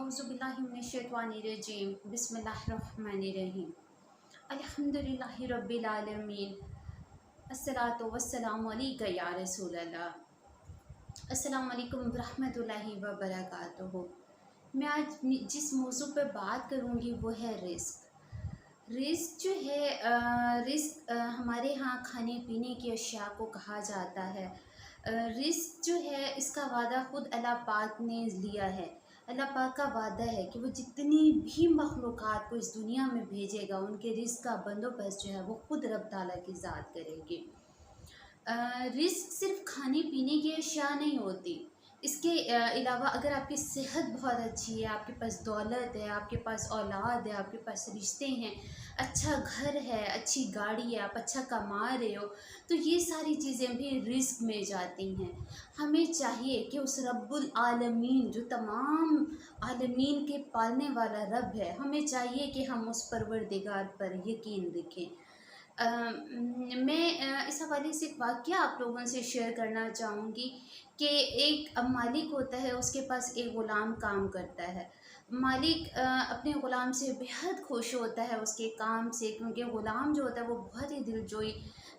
औज़ुबिल्लाहिमिनश्शैतानिर्रजीम बिस्मिल्लाहिर्रहमानिर्रहीम अल्हम्दुलिल्लाहि रब्बिल आलमीन अस्सलातु वस्सलामु अलैका या रसूलल्लाह। अस्सलामु अलैकुम रहमतुल्लाहि व बरकातुहू। मैं आज जिस मौजू पर बात करूँगी वो है रिस्क। रिस्क जो है रिस्क हमारे यहाँ खाने पीने की अशिया को कहा जाता है। रिस्क जो है इसका वादा खुद अल्लाह पाक ने लिया है। अल्लाह पाक का वादा है कि वो जितनी भी मखलूक़ात को इस दुनिया में भेजेगा उनके रिस्क का बंदोबस्त जो है वो खुद रब ताला की ज़ात करेगी। रिस्क सिर्फ खाने पीने की अशिया नहीं होती। इसके अलावा अगर आपकी सेहत बहुत अच्छी है, आपके पास दौलत है, आपके पास औलाद है, आपके पास रिश्ते हैं, अच्छा घर है, अच्छी गाड़ी है, आप अच्छा कमा रहे हो, तो ये सारी चीज़ें भी रिस्क में जाती हैं। हमें चाहिए कि उस रब्बुल आलमीन जो तमाम आलमीन के पालने वाला रब है, हमें चाहिए कि हम उस परवरदिगार पर यकीन रखें। मैं इस हवाले से एक वाक़या आप लोगों से शेयर करना चाहूँगी कि एक मालिक होता है, उसके पास एक ग़ुलाम काम करता है। मालिक अपने ग़ुलाम से बेहद खुश होता है उसके काम से, क्योंकि ग़ुलाम जो होता है वो बहुत ही दिलजोई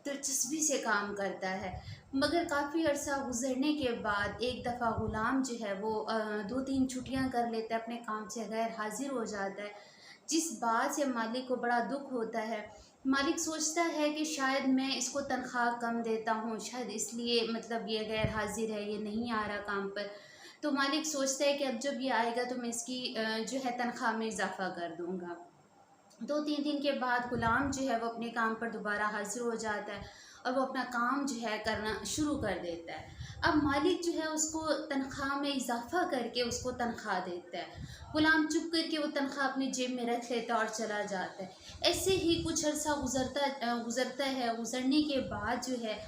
दिलचस्पी से काम करता है। मगर काफ़ी अर्सा गुज़रने के बाद एक दफ़ा ग़ुलाम जो है वो 2-3 छुट्टियाँ कर लेता है, अपने काम से गैर हाज़िर हो जाता है, जिस बात से मालिक को बड़ा दुख होता है। मालिक सोचता है कि शायद मैं इसको तनख्वाह कम देता हूँ, शायद इसलिए मतलब ये गैर हाज़िर है, ये नहीं आ रहा काम पर। तो मालिक सोचता है कि अब जब ये आएगा तो मैं इसकी जो है तनख्वाह में इजाफ़ा कर दूँगा। 2-3 दिन के बाद ग़ुलाम जो है वो अपने काम पर दोबारा हाज़िर हो जाता है और वो अपना काम जो है करना शुरू कर देता है। अब मालिक जो है उसको तनख्वाह में इजाफ़ा करके उसको तनख्वाह देता है। ग़ुलाम चुप करके वो तनख्वाह अपनी जेब में रख लेता है और चला जाता है। ऐसे ही कुछ अर्सा गुज़रता है। गुज़रने के बाद जो है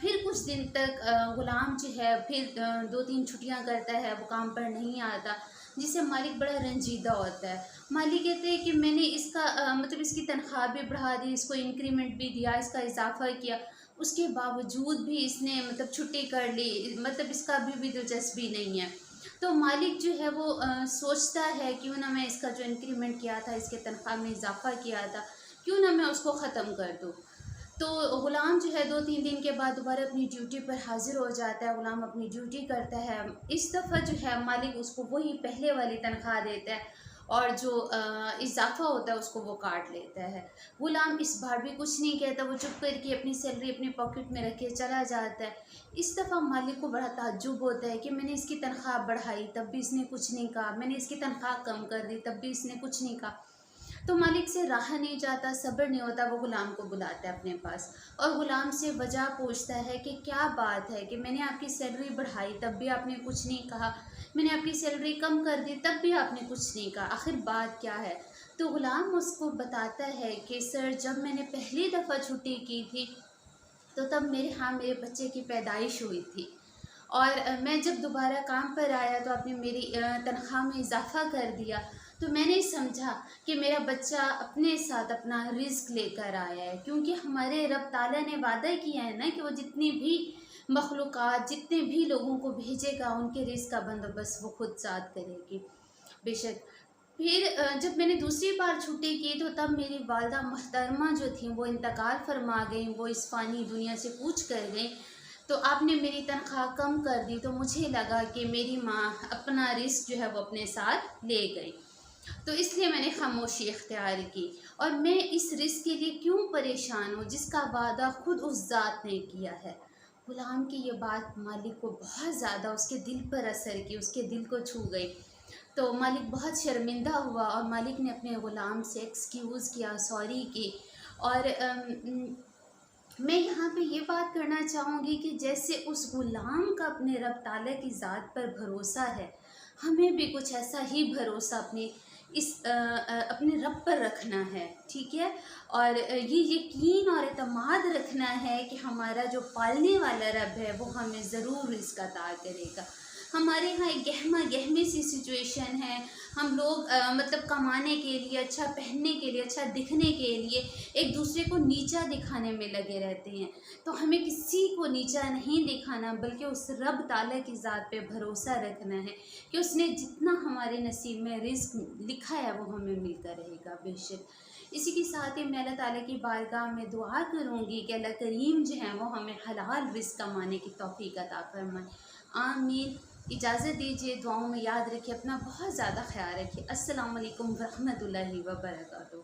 फिर कुछ दिन तक ग़ुलाम जो है फिर 2-3 छुट्टियाँ करता है, वो काम पर नहीं आता, जिससे मालिक बड़ा रंजीदा होता है। मालिक कहते हैं कि मैंने इसका मतलब इसकी तनख्वाह भी बढ़ा दी, इसको इंक्रीमेंट भी दिया, इसका इजाफ़ा किया, उसके बावजूद भी इसने मतलब छुट्टी कर ली, मतलब इसका अभी भी दिलचस्पी नहीं है। तो मालिक जो है वो सोचता है क्यों ना मैं इसका जो इंक्रीमेंट किया था, इसके तनख्वाह में इजाफ़ा किया था, क्यों ना मैं उसको ख़त्म कर दूँ। तो ग़ुलाम जो है 2-3 दिन के बाद दोबारा अपनी ड्यूटी पर हाज़िर हो जाता है। ग़ुलाम अपनी ड्यूटी करता है। इस दफ़ा जो है मालिक उसको वही पहले वाली तनख्वाह देता है और जो इजाफ़ा होता है उसको वो काट लेता है। ग़ुलाम इस बार भी कुछ नहीं कहता, वो चुप करके अपनी सैलरी अपने पॉकेट में रख के चला जाता है। इस दफ़ा मालिक को बड़ा ताज्जुब होता है कि मैंने इसकी तनख्वाह बढ़ाई तब भी इसने कुछ नहीं कहा, मैंने इसकी तनख्वाह कम कर दी तब भी इसने कुछ नहीं कहा। तो मालिक से रहा नहीं जाता, सब्र नहीं होता, वो ग़ुलाम को बुलाता है अपने पास और ग़ुलाम से वजह पूछता है कि क्या बात है कि मैंने आपकी सैलरी बढ़ाई तब भी आपने कुछ नहीं कहा, मैंने आपकी सैलरी कम कर दी तब भी आपने कुछ नहीं कहा, आखिर बात क्या है। तो ग़ुलाम उसको बताता है कि सर, जब मैंने पहली दफ़ा छुट्टी की थी तो तब मेरे यहाँ मेरे बच्चे की पैदाइश हुई थी और मैं जब दोबारा काम पर आया तो आपने मेरी तनख्वाह में इजाफ़ा कर दिया, तो मैंने समझा कि मेरा बच्चा अपने साथ अपना रिज़्क लेकर आया है, क्योंकि हमारे रब ताला ने वादा किया है ना कि वो जितनी भी मखलूक़ात, जितने भी लोगों को भेजेगा उनके रिज़्क का बंदोबस्त वो खुद ज़ात करेगी। बेशक फिर जब मैंने दूसरी बार छुट्टी की तो तब मेरी वालिदा मोहतरमा जो थी वो इंतकाल फरमा गईं, वो इस फ़ानी दुनिया से कूच कर गईं। तो आपने मेरी तनख्वाह कम कर दी, तो मुझे लगा कि मेरी माँ अपना रिस्क जो है वो अपने साथ ले गई, तो इसलिए मैंने खामोशी इख्तियार की। और मैं इस रिस्क के लिए क्यों परेशान हूँ जिसका वादा खुद उस ज़ात ने किया है। ग़ुलाम की ये बात मालिक को बहुत ज़्यादा उसके दिल पर असर की, उसके दिल को छू गई। तो मालिक बहुत शर्मिंदा हुआ और मालिक ने अपने ग़ुलाम से एक्सक्यूज़ किया, सॉरी की। और मैं यहाँ पे ये बात करना चाहूँगी कि जैसे उस ग़ुलाम का अपने रब ताला की ज़ात पर भरोसा है, हमें भी कुछ ऐसा ही भरोसा अपने रब पर रखना है, ठीक है। और ये यकीन और एतमाद रखना है कि हमारा जो पालने वाला रब है वो हमें ज़रूर रिज़्क अता करेगा। हमारे यहाँ एक गहमा गहमी सी सिचुएशन है। हम लोग मतलब कमाने के लिए, अच्छा पहनने के लिए, अच्छा दिखने के लिए एक दूसरे को नीचा दिखाने में लगे रहते हैं। तो हमें किसी को नीचा नहीं दिखाना, बल्कि उस रब ताला की ज़ात पे भरोसा रखना है कि उसने जितना हमारे नसीब में रिज़्क लिखा है वो हमें मिलता रहेगा बेशक। इसी के साथ ही मैं अल्लाह ताला की बारगाह में दुआ करूँगी कि अल्लाह करीम जो है वो हमें हलाल रिज़्क कमाने की तौफ़ीक अता फ़रमाए। आमीन। इजाज़त दीजिए, दुआओं में याद रखिए, अपना बहुत ज़्यादा ख़्याल रखिए। अस्सलामु अलैकुम व रहमतुल्लाहि व बरकातुहू।